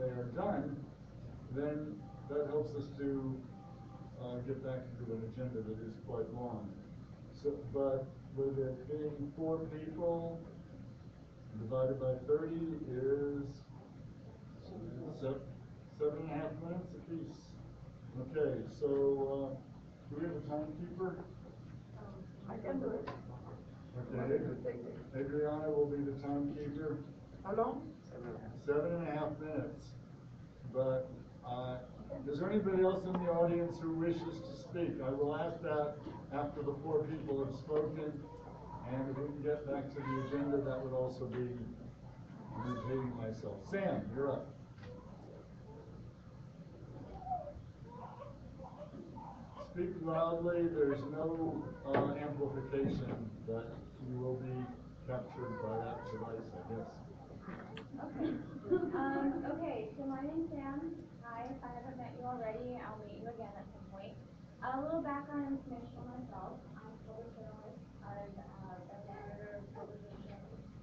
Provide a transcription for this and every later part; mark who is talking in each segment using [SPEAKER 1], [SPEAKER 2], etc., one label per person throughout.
[SPEAKER 1] they are done, then that helps us to get back into an agenda that is quite long. So, but with it being 4 people, divided by 30 is 7.5 minutes apiece. Okay, so do we have a timekeeper?
[SPEAKER 2] I can do it.
[SPEAKER 1] Okay, Adriana will be the timekeeper.
[SPEAKER 2] How long?
[SPEAKER 1] 7.5 minutes. But is there anybody else in the audience who wishes to speak? I will ask that after the 4 people have spoken, and if we can get back to the agenda, that would also be repeating myself. Sam, you're up. Speak loudly. There's no amplification, but you will be captured by that device, I guess.
[SPEAKER 3] Okay. Okay, so my name's Sam. Hi, if I haven't met you already, I'll meet you again at some point. A little background information on myself. I'm a public journalist. I'm a editor of publication.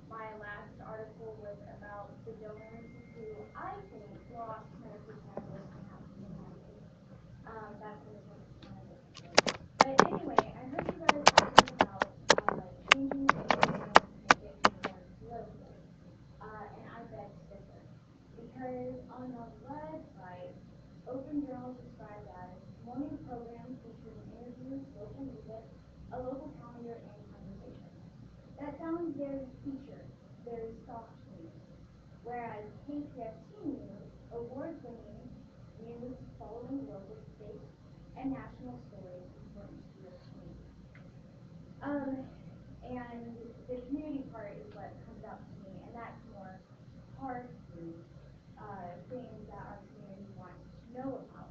[SPEAKER 3] My last article was about the donors who I think lost medical cannabis and have to be money. That's in the public cannabis. But anyway, I heard you guys talking about changing the name to make it more political. And I beg to differ. Because on the website, Open Journal is described as morning programs featuring interviews, local music, a local calendar, and conversation. That sounds very featured, very soft to me. Whereas KPFT News, award-winning news following local, state, and national stories important to your community. And the community part is what comes out to me, and that's more hard things that our community wants to know about.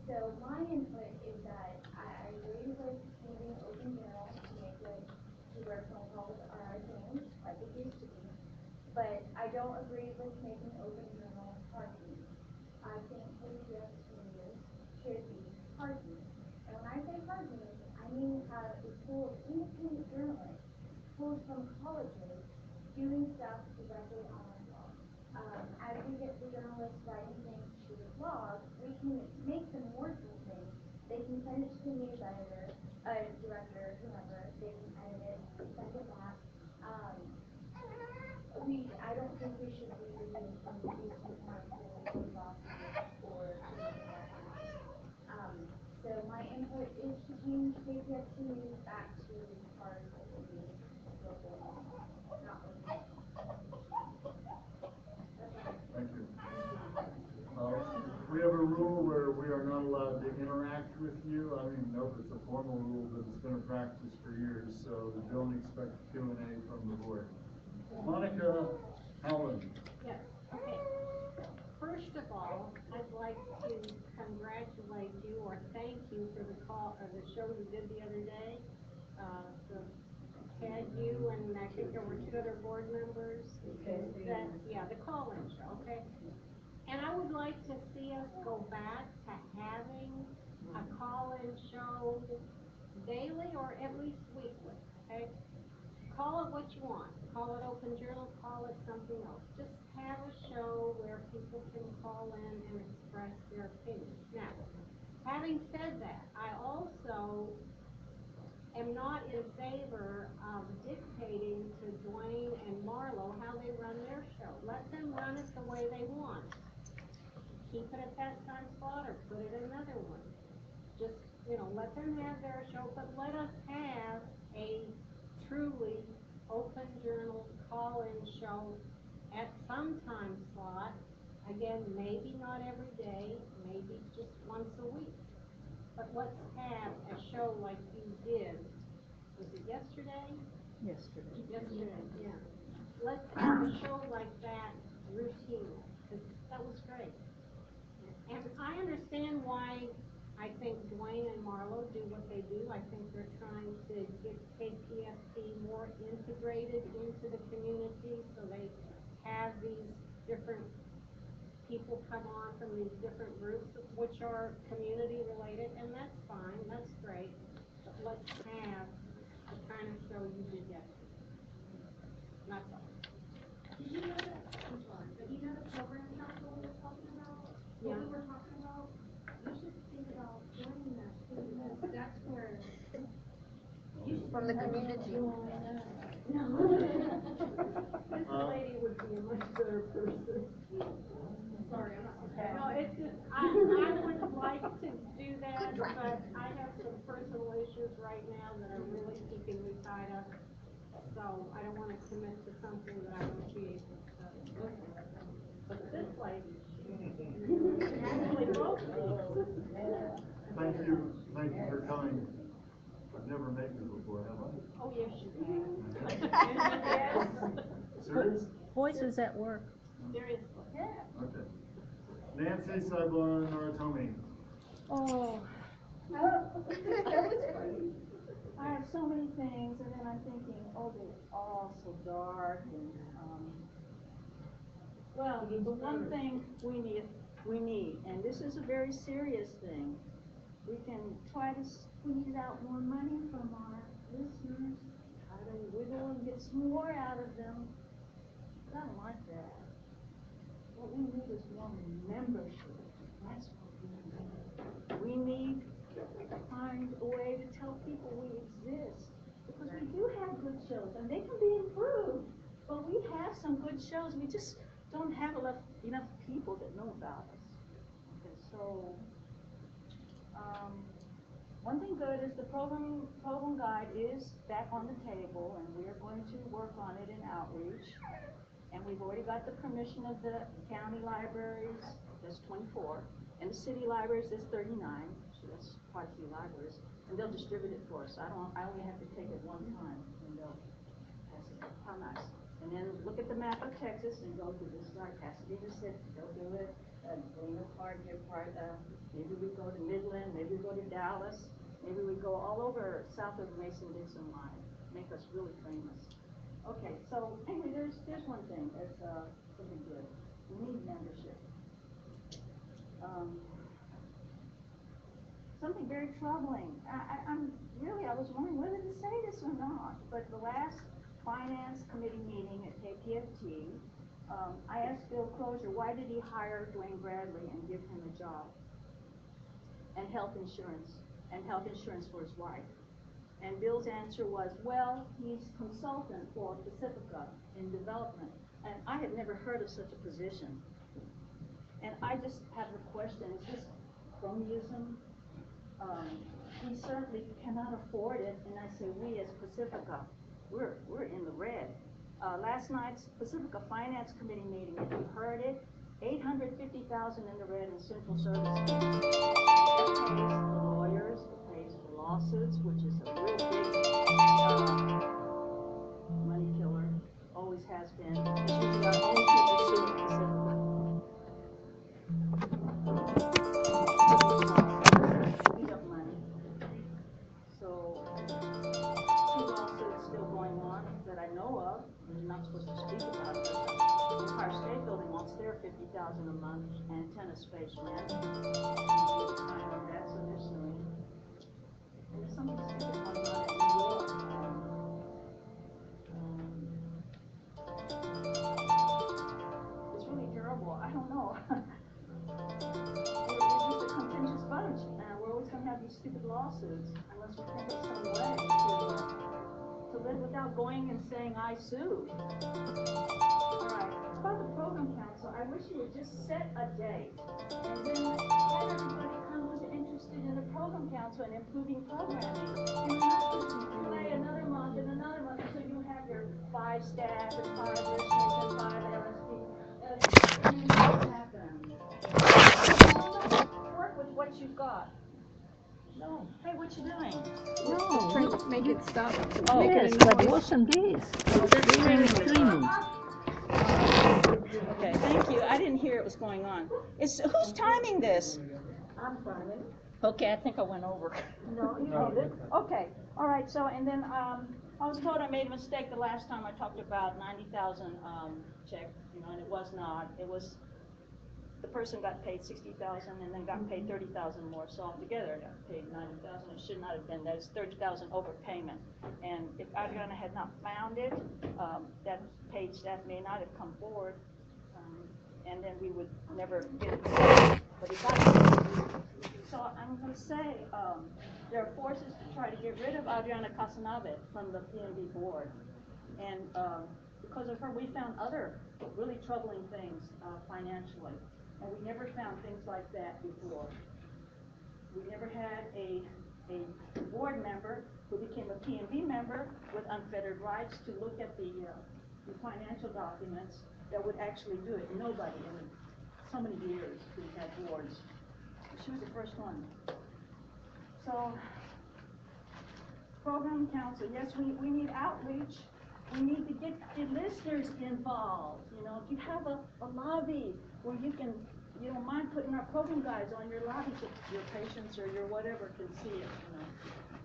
[SPEAKER 3] So my input is that I agree with changing Open Journal to make it to where phone calls are a thing, like it used to be. But I don't agree with making Open Journal hard news. I think KPFT News should be hard news. And when I say hard news, I mean it's full of independent journalists, pulled from colleges, doing stuff directly on our blog. As we get the journalists writing things to the blog, we can make them wordful things. They can send it to the news editor, director, whoever. They can edit it, send it back. I don't think we should be reviewing indecent articles or gossip or anything like that. So my input is to change KPFT News back to hard local news, local news, not local.
[SPEAKER 1] Thank you. We have a rule where we are not allowed to interact with you. I don't even know if it's a formal rule, but it's been a practice for years, so don't expect Q&A from the board. Monica Howland.
[SPEAKER 4] Yes, okay. First of all, I'd like to congratulate you or thank you for the call or the show you did the other day. The Ted, you, and I think there were 2 other board members. The call-in show, okay? And I would like to see us go back to having a call-in show daily or at least weekly, okay? Call it what you want. Call it Open Journal, call it something else. Just have a show where people can call in and express their opinions. Now, having said that, I also am not in favor of dictating to Dwayne and Marlo how they run their show. Let them run it the way they want. Keep it at that time slot or put it in another one. Just, let them have their show, but let us have a truly Open Journal call-in show at some time slot. Again, maybe not every day, maybe just once a week. But let's have a show like you did. Was it yesterday?
[SPEAKER 2] Yesterday.
[SPEAKER 4] Yesterday, yeah. Let's have a show like that routinely, because that was great. And I understand why I think Dwayne and Marlo do what they do. I think they're trying to get KPFT more integrated into the community, so they have these different people come on from these different groups, which are community related, and that's fine, that's great. But let's have the kind of show you did yesterday. That's all.
[SPEAKER 5] Did you know that, I'm sorry, but you know the program title?
[SPEAKER 2] from the community.
[SPEAKER 4] No. This lady would be a much better person. Sorry, I'm not. No, it's just, I would like to do that, but I have some personal issues right now that are really keeping me tied up. So I don't wanna commit to something that I won't be able to. But this lady, actually both of these.
[SPEAKER 1] Thank you for coming. I've never met you before, have I?
[SPEAKER 4] Oh, yes, you have.
[SPEAKER 1] Serious?
[SPEAKER 2] Voices at work.
[SPEAKER 4] Seriously.
[SPEAKER 1] Okay. Nancy Saibon Naratomi.
[SPEAKER 5] Oh,
[SPEAKER 2] That was funny.
[SPEAKER 5] I have so many things, and then I'm thinking, oh, they're all so dark, and, well, the one thing we need, and this is a very serious thing, we can try to squeeze out more money from our listeners, try to wiggle and get some more out of them. I don't like that. What we need is more membership. That's what we need. We need to find a way to tell people we exist. Because we do have good shows, and they can be improved. But we have some good shows. We just don't have enough people that know about us. And so, one thing good is the program guide is back on the table, and we are going to work on it in outreach. And we've already got the permission of the county libraries, that's 24, and the city libraries, there's 39, so that's quite a few libraries, and they'll distribute it for us. I only have to take it one time, and they'll pass it. How nice. And then look at the map of Texas and go to this side, Pasadena City, they'll do it, Galena Park, maybe we go to Midland, maybe we go to Dallas, maybe we go all over south of the Mason-Dixon line, make us really famous. Okay, so anyway, there's one thing that's something good. We need membership. Something very troubling. I was wondering whether to say this or not, but the last finance committee meeting at KPFT, I asked Bill Crozier, why did he hire Dwayne Bradley and give him a job? And health insurance for his wife. And Bill's answer was, well, he's consultant for Pacifica in development. And I had never heard of such a position. And I just have a question, is this cronyism? We certainly cannot afford it, and I say we as Pacifica, we're in the red. Last night's Pacifica Finance Committee meeting, if you heard it, $850,000 in the red in central services. That pays the lawyers, it pays for lawsuits, which is a real big money killer, always has been. It's usually our own people suing Pacifica. Eat up money. So, 2 lawsuits still going on that I know of. You're not supposed to speak about it. The Empire State Building wants their $50,000 a month antenna space rent. I know that, so they're suing. And there's something stupid going on in New York. It's really terrible. I don't know. We're just a contentious bunch, and we're always going to have these stupid lawsuits unless we think of some way to live without going and saying, I sued. All right, about the program council, I wish you would just set a date and then have everybody come who's interested in the program council and improving programming. You're not going to delay another month and another month until you have your 5 staff and 5 listeners and 5 LSP. Things happen. Work with what you've got. No. Hey, what you doing?
[SPEAKER 2] No,
[SPEAKER 5] Trying to make it stop.
[SPEAKER 2] oh, yes, but listen this.
[SPEAKER 5] Okay, thank you. I didn't hear it was going on. Who's timing this?
[SPEAKER 4] I'm timing.
[SPEAKER 5] Okay, I think I went over.
[SPEAKER 4] No, you
[SPEAKER 1] No.
[SPEAKER 4] did.
[SPEAKER 5] Okay, all right, so, and then, I was told I made a mistake the last time I talked about 90,000, check, and it was not. It was, the person got paid 60,000 and then got paid 30,000 more, so altogether I got paid 90,000. It should not have been, that's 30,000 overpayment. And if Adriana had not found it, that paid staff may not have come forward, and then we would never get it. But it got So I'm gonna say, there are forces to try to get rid of Adriana Casanave from the PNB board. And, because of her, we found other really troubling things, financially. And we never found things like that before. We never had a board member who became a PNB member with unfettered rights to look at the financial documents that would actually do it. Nobody in so many years we've had boards. She was the first one. So, program council, yes, we need outreach. We need to get the listeners involved. You know, if you have a lobby where you don't mind putting our program guides on your lobby so your patients or your whatever can see it, you know.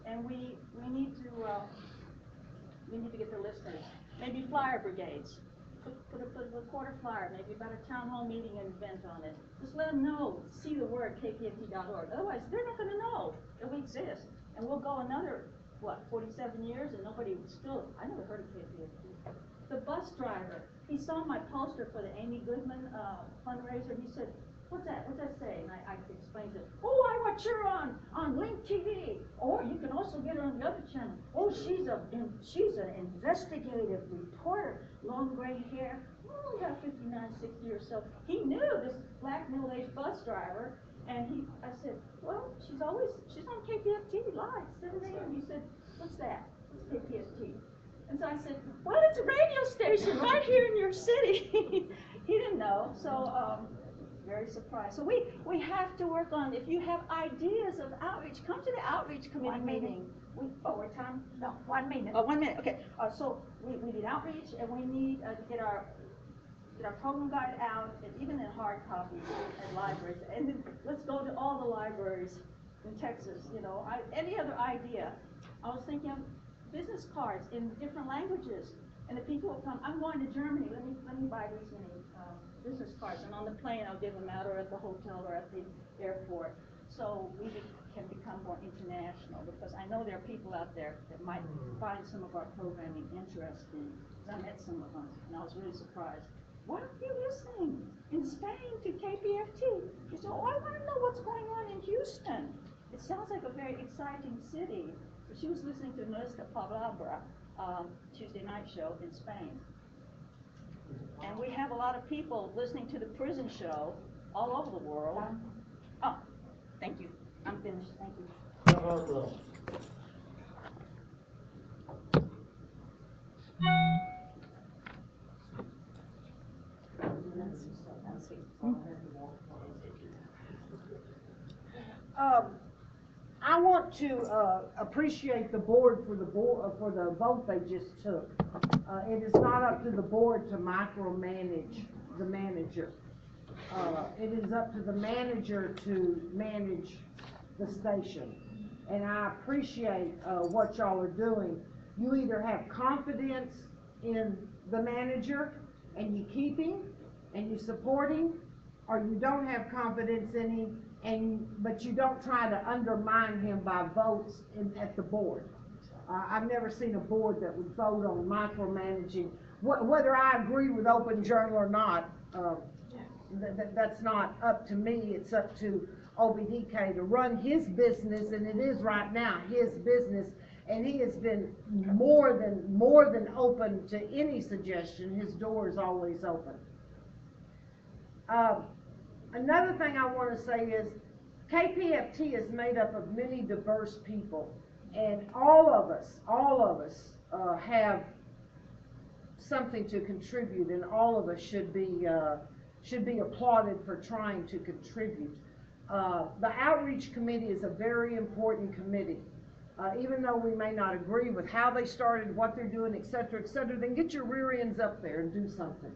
[SPEAKER 5] And we need to get the listeners. Maybe flyer brigades. Put a quarter flyer, maybe about a town hall meeting and event on it. Just let them know, see the word kpft.org. Otherwise, they're not gonna know that we exist. And we'll go another, 47 years and nobody still, I never heard of KPFT. The bus driver, he saw my poster for the Amy Goodman fundraiser. He said, what's that say? And I explained it. Oh, I watch her on Link TV. Or you can also get her on the other channel. Oh, she's an investigative reporter, long gray hair. Oh, about 59, 60 or so. He knew this black middle-aged bus driver. And I said, well, she's on KPFT live, 7 a.m. He said, what's that? What's KPFT? And so I said, well, it's a radio station right here in your city. He didn't know, so very surprised. So we have to work on, if you have ideas of outreach, come to the outreach committee meeting. We're time?
[SPEAKER 2] No, 1 minute.
[SPEAKER 5] Oh, 1 minute, okay. So we need outreach, and we need to get our program guide out, and even in hard copies at libraries. And then let's go to all the libraries in Texas, you know. Any other idea? I was thinking of business cards in different languages. And the people will come, I'm going to Germany, let me buy these many business cards. And on the plane, I'll give them out, or at the hotel, or at the airport. So we can become more international, because I know there are people out there that might find some of our programming interesting. I met some of them, and I was really surprised. Why are you listening in Spain to KPFT? He said, oh, I want to know what's going on in Houston. It sounds like a very exciting city. So she was listening to Nuestra Palabra Tuesday night show in Spain. And we have a lot of people listening to the prison show all over the world. Oh, thank you. I'm finished. Thank you.
[SPEAKER 6] I want to appreciate the board for the vote they just took. It is not up to the board to micromanage the manager. It is up to the manager to manage the station. And I appreciate what y'all are doing. You either have confidence in the manager and you keep him and you support him, or you don't have confidence in him, but you don't try to undermine him by votes at the board. I've never seen a board that would vote on micromanaging. Whether I agree with Open Journal or not, that's not up to me. It's up to OBDK to run his business, and it is right now his business. And he has been more than open to any suggestion. His door is always open. Another thing I want to say is KPFT is made up of many diverse people, and all of us have something to contribute, and all of us should be applauded for trying to contribute. The outreach committee is a very important committee. Even though we may not agree with how they started, what they're doing, et cetera, then get your rear ends up there and do something.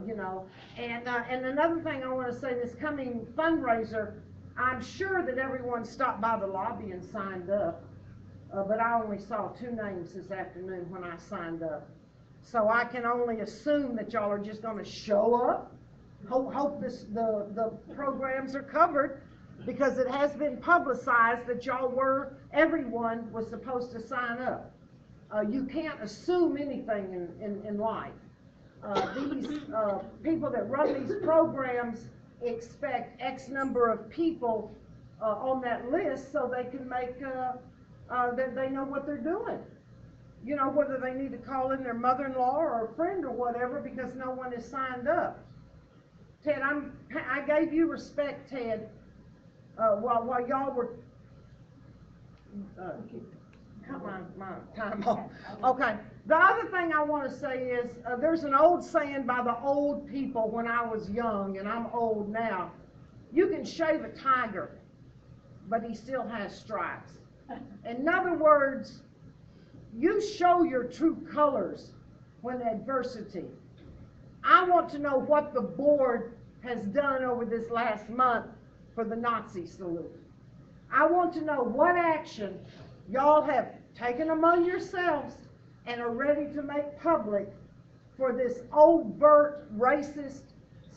[SPEAKER 6] You know, and another thing I want to say, this coming fundraiser, I'm sure that everyone stopped by the lobby and signed up, but I only saw 2 names this afternoon when I signed up. So I can only assume that y'all are just going to show up, hope the programs are covered, because it has been publicized that everyone was supposed to sign up. You can't assume anything in life. These people that run these programs expect X number of people on that list so they can make, that they know what they're doing. You know, whether they need to call in their mother-in-law or a friend or whatever, because no one is signed up. Ted, I gave you respect, Ted, while y'all were, cut my time off. Okay, the other thing I wanna say is, there's an old saying by the old people when I was young, and I'm old now. You can shave a tiger, but he still has stripes. In other words, you show your true colors when adversity. I want to know what the board has done over this last month for the Nazi salute. I want to know what action y'all have taken among yourselves and are ready to make public for this overt racist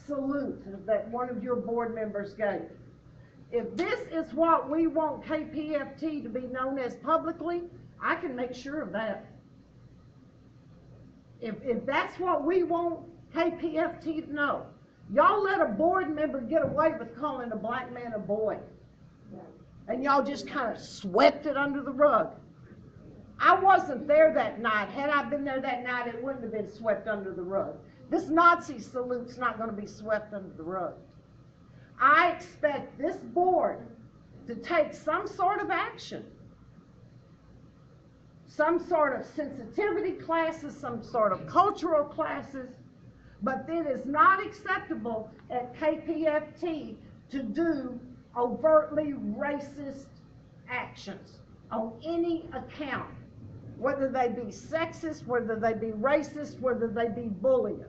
[SPEAKER 6] salute that one of your board members gave. If this is what we want KPFT to be known as publicly, I can make sure of that. If that's what we want KPFT to know, y'all let a board member get away with calling a black man a boy. And y'all just kind of swept it under the rug. I wasn't there that night. Had I been there that night, it wouldn't have been swept under the rug. This Nazi salute's not going to be swept under the rug. I expect this board to take some sort of action, some sort of sensitivity classes, some sort of cultural classes, but it is not acceptable at KPFT to do overtly racist actions on any account, whether they be sexist, whether they be racist, whether they be bullying.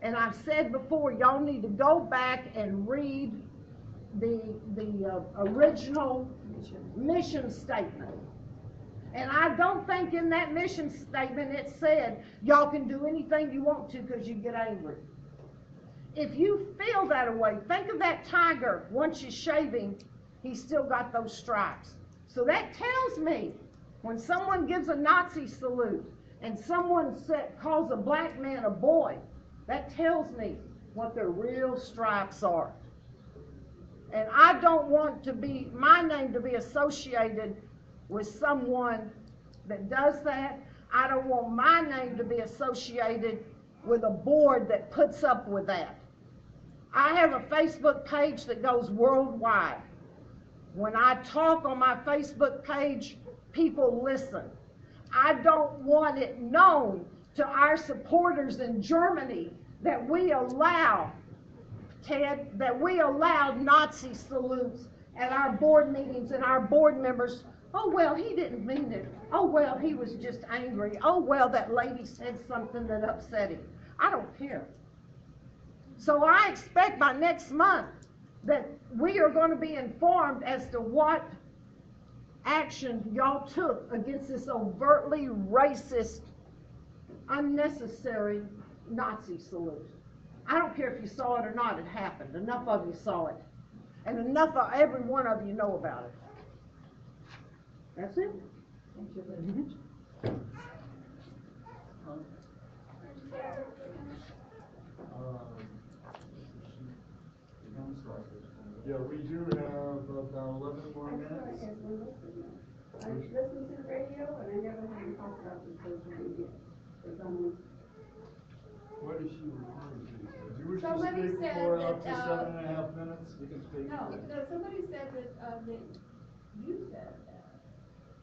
[SPEAKER 6] And I've said before, y'all need to go back and read the original mission statement. And I don't think in that mission statement it said y'all can do anything you want to because you get angry. If you feel that way, think of that tiger. Once you shave him, he's still got those stripes. So that tells me when someone gives a Nazi salute and someone calls a black man a boy, that tells me what their real stripes are. And I don't want my name to be associated with someone that does that. I don't want my name to be associated with a board that puts up with that. I have a Facebook page that goes worldwide. When I talk on my Facebook page, people listen. I don't want it known to our supporters in Germany that we allow, Ted, that we allowed Nazi salutes at our board meetings and our board members. Oh, well, he didn't mean it. Oh, well, he was just angry. Oh, well, that lady said something that upset him. I don't care. So I expect by next month that we are going to be informed as to what action y'all took against this overtly racist, unnecessary Nazi salute. I don't care if you saw it or not, it happened. Enough of you saw it. And enough of every one of you know about it. That's it.
[SPEAKER 1] Yeah, we do have about 11 more minutes.
[SPEAKER 7] I listen to the radio, and I never heard you talk about the social media.
[SPEAKER 1] What is she referring to? Do you wish to
[SPEAKER 7] Somebody
[SPEAKER 1] speak
[SPEAKER 7] said
[SPEAKER 1] for
[SPEAKER 7] that,
[SPEAKER 1] up to 7.5 minutes? You can speak.
[SPEAKER 7] No, somebody said that, you said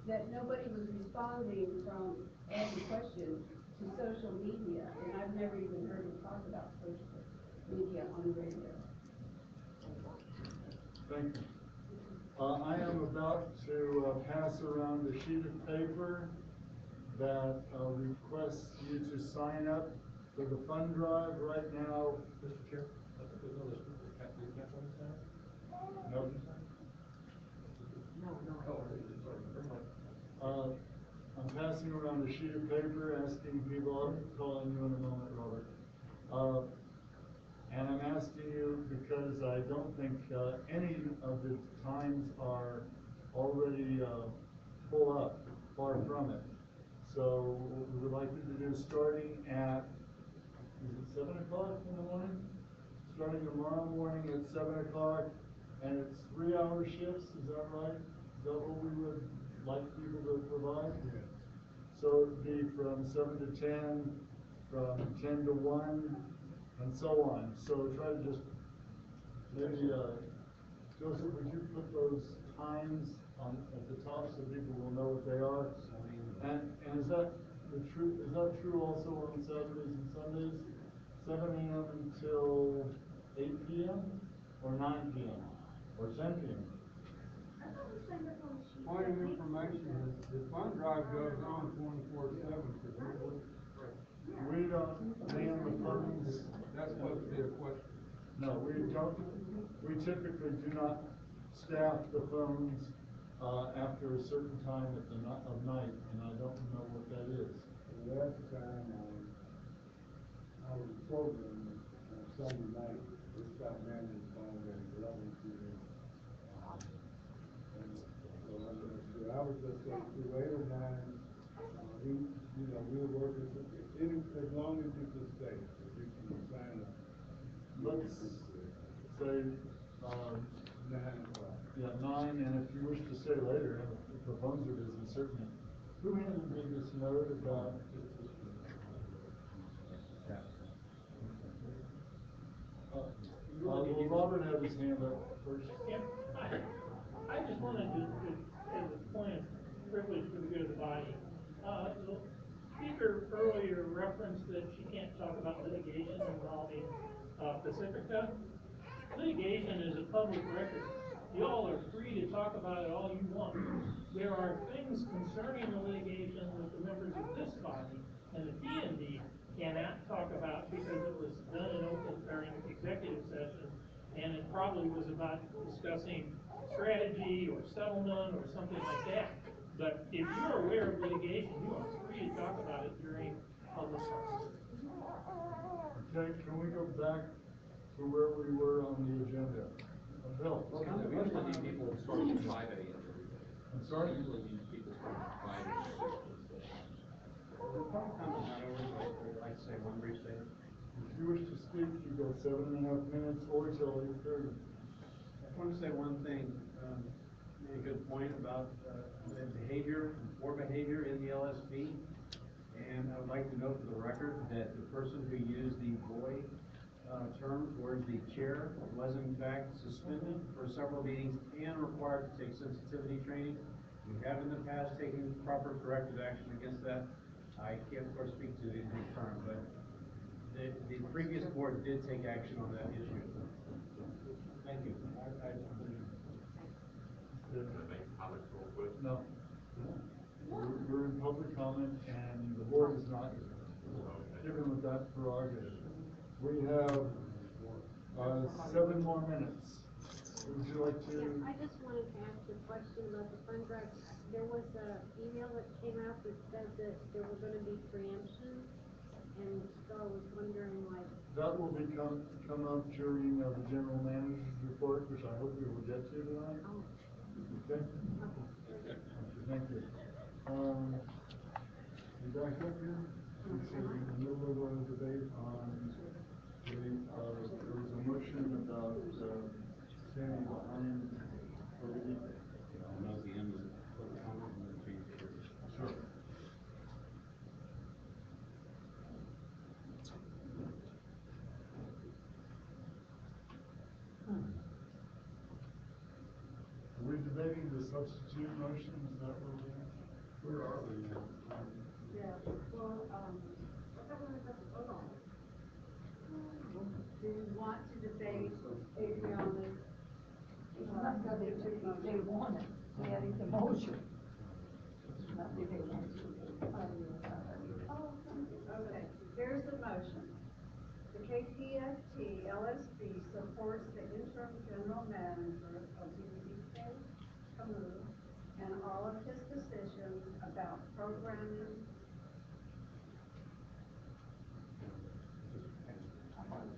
[SPEAKER 7] that nobody was responding from asking questions to social media, and I've never even heard him talk about social media on the radio.
[SPEAKER 1] Thank you. I am about to pass around a sheet of paper that requests you to sign up for the fund drive right now.
[SPEAKER 8] Mr. Chair, there's no list.
[SPEAKER 1] No. I'm passing around a sheet of paper asking people, I'll call on you in a moment, Robert. And I'm asking you because I don't think any of the times are already full up, far from it. So what we would like you to do, starting at, is it 7 o'clock in the morning? Starting tomorrow morning at 7 o'clock, and it's 3-hour shifts, is that right? Is that what we would like people to provide?
[SPEAKER 8] Yes.
[SPEAKER 1] So it'd be from 7 to 10, from 10 to 1, and so on. So try to just, maybe, Joseph, would you put those times on, at the top so people will know what they are? And is that true also on Saturdays and Sundays? 7 a.m. until 8 p.m. or 9 p.m. or 10 p.m.?
[SPEAKER 9] Point of information is the fund drive goes on 24/7 presumably.
[SPEAKER 1] We don't man the funds.
[SPEAKER 9] That's supposed to be a question.
[SPEAKER 1] No, we don't. We typically do not staff the phones after a certain time of night, and I don't know what that is.
[SPEAKER 9] The last time I was programming on Sunday night, they stopped manning the phone at 11 p.m. So I'm not sure. I would just say through 8 or 9, we'll work as long as you can stay. If you can sign up.
[SPEAKER 1] Let's say,
[SPEAKER 9] 9 o'clock.
[SPEAKER 1] yeah, 9, and if you wish to stay later, if the phones are busy, certainly. Who handed me this note about? Well, Robert had his hand up first.
[SPEAKER 10] Yeah, I just wanted to, as a point of privilege for the good of the body, the speaker earlier referenced that she can't talk about litigation involving Pacifica. Litigation is a public record. Y'all are free to talk about it all you want. There are things concerning the litigation that the members of this body and the P&D cannot talk about because it was done in open during executive session, and it probably was about discussing strategy or settlement or something like that. But if you're aware of litigation, you are free to talk about it during public session.
[SPEAKER 1] Okay, can we go back to where we were on the agenda? Bill?
[SPEAKER 8] We usually need people starting at 5 a.m.
[SPEAKER 1] I'm sorry?
[SPEAKER 8] We usually need people starting at 5 a.m.
[SPEAKER 11] The public comment not over, but I'd like to say one brief statement.
[SPEAKER 1] If you wish to speak, you've got 7.5 minutes or till 8:30.
[SPEAKER 11] I just want to say one thing, made a good point about the behavior, poor behavior in the LSB. And I would like to note for the record that the person who used the boy term towards the chair was in fact suspended for several meetings and required to take sensitivity training. We have in the past taken proper corrective action against that. I can't of course speak to the term, but the previous board did take action on that issue. Thank you.
[SPEAKER 1] No. We're in public comment and the board is not given with that prerogative. We have 7 more minutes. Would you like to?
[SPEAKER 4] Yeah, I just wanted to ask a question about the fund drive. There was an email that came out that said that there were going to be preemptions, and so I was wondering, like.
[SPEAKER 1] That will come up during the general manager's report, which I hope we will get to tonight.
[SPEAKER 4] Oh.
[SPEAKER 1] Okay? Okay, thank you. You back up here? This is in the middle of a debate on there was a motion about standing behind the
[SPEAKER 11] That was the end of the public comment and then change the order.
[SPEAKER 1] Sure. Are we debating the substitute motion? Is that where we're at? Where are we now?
[SPEAKER 4] Yeah, well, do you want to debate Adriana's?
[SPEAKER 2] They want it, they added the motion. Nothing they want to.
[SPEAKER 7] Okay, here's the motion. The KPFT LSB supports the interim general manager of BZK Camus and all of his decisions about programming.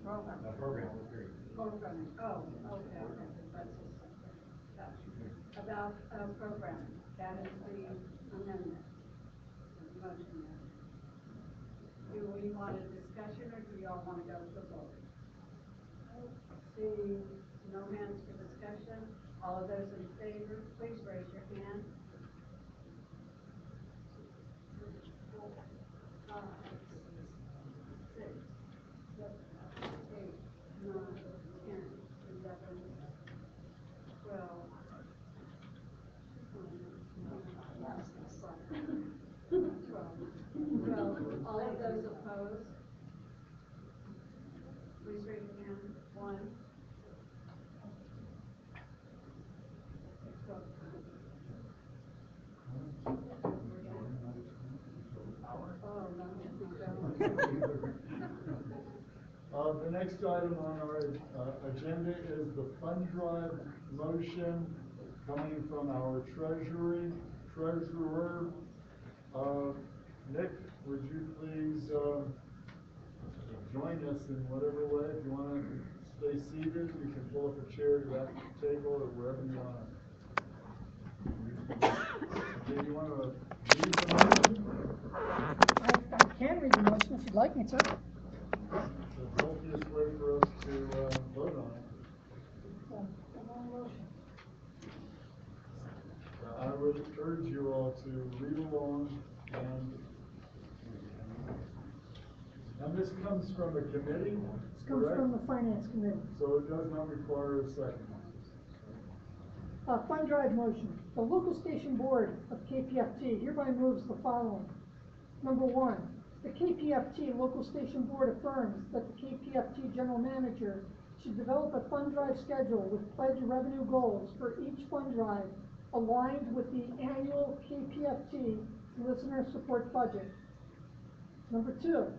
[SPEAKER 11] The program, period.
[SPEAKER 7] Programming, oh, okay, that's just, about, programming, that is the amendment, the motion there. Do we want a discussion, or do y'all want to go to the vote? See, no hands for discussion.
[SPEAKER 4] discussion? All of those in favor, please raise your hand. 4, 5, 6, 7, 8, 9, 10, 11, 12. 12. All of those opposed? Please raise your hand. 1.
[SPEAKER 1] The next item on our agenda is the fund drive motion coming from our treasurer. Nick, would you please join us in whatever way? If you want to stay seated, you can pull up a chair to that table or wherever you want to. Do you want to read the motion?
[SPEAKER 12] I can read the motion if you'd like me to.
[SPEAKER 1] The healthiest way for us to vote on it. I would urge you all to read along, and this comes from the committee,
[SPEAKER 12] This comes
[SPEAKER 1] correct?
[SPEAKER 12] from the Finance Committee.
[SPEAKER 1] So it does not require a second.
[SPEAKER 12] Fund drive motion. The local station board of KPFT hereby moves the following. Number 1, the KPFT local station board affirms that the KPFT general manager should develop a fund drive schedule with pledge revenue goals for each fund drive aligned with the annual KPFT listener support budget. Number 2,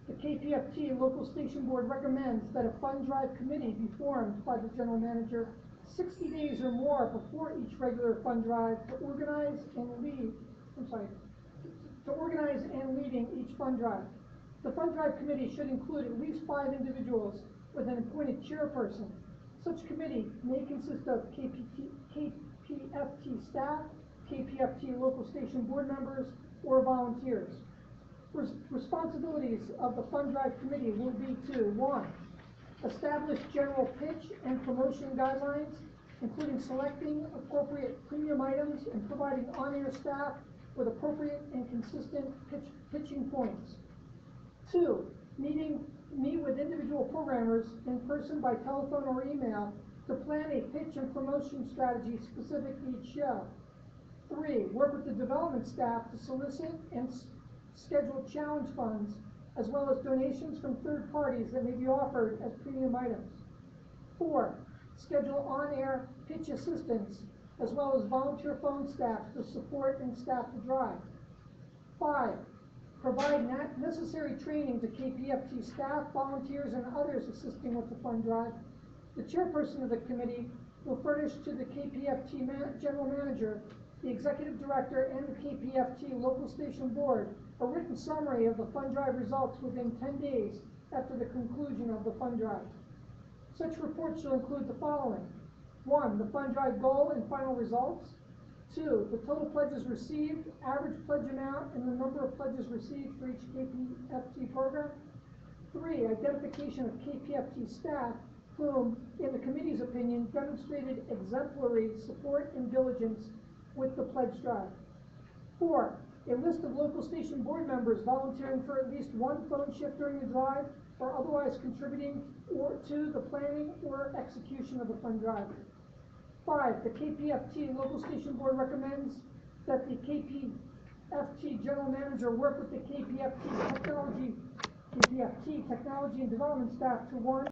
[SPEAKER 12] the KPFT local station board recommends that a fund drive committee be formed by the general manager 60 days or more before each regular fund drive to organize and leading each fund drive. The fund drive committee should include at least 5 individuals with an appointed chairperson. Such committee may consist of KPFT staff, KPFT local station board members, or volunteers. Responsibilities of the fund drive committee will be to 1, establish general pitch and promotion guidelines, including selecting appropriate premium items and providing on-air staff with appropriate and consistent pitching points. 2, meet with individual programmers in person, by telephone, or email to plan a pitch and promotion strategy specific to each show. 3, work with the development staff to solicit and schedule challenge funds, as well as donations from third parties that may be offered as premium items. 4, schedule on-air pitch assistance, as well as volunteer phone staff to support and staff the drive. 5, provide necessary training to KPFT staff, volunteers, and others assisting with the fund drive. The chairperson of the committee will furnish to the KPFT general manager, the executive director, and the KPFT local station board a written summary of the fund drive results within 10 days after the conclusion of the fund drive. Such report shall include the following: 1, the fund drive goal and final results. 2, the total pledges received, average pledge amount, and the number of pledges received for each KPFT program. 3, identification of KPFT staff whom, in the committee's opinion, demonstrated exemplary support and diligence with the pledge drive. 4, a list of local station board members volunteering for at least 1 phone shift during the drive or otherwise contributing to the planning or execution of the fund drive. 5, the KPFT local station board recommends that the KPFT general manager work with the KPFT technology and development staff to 1,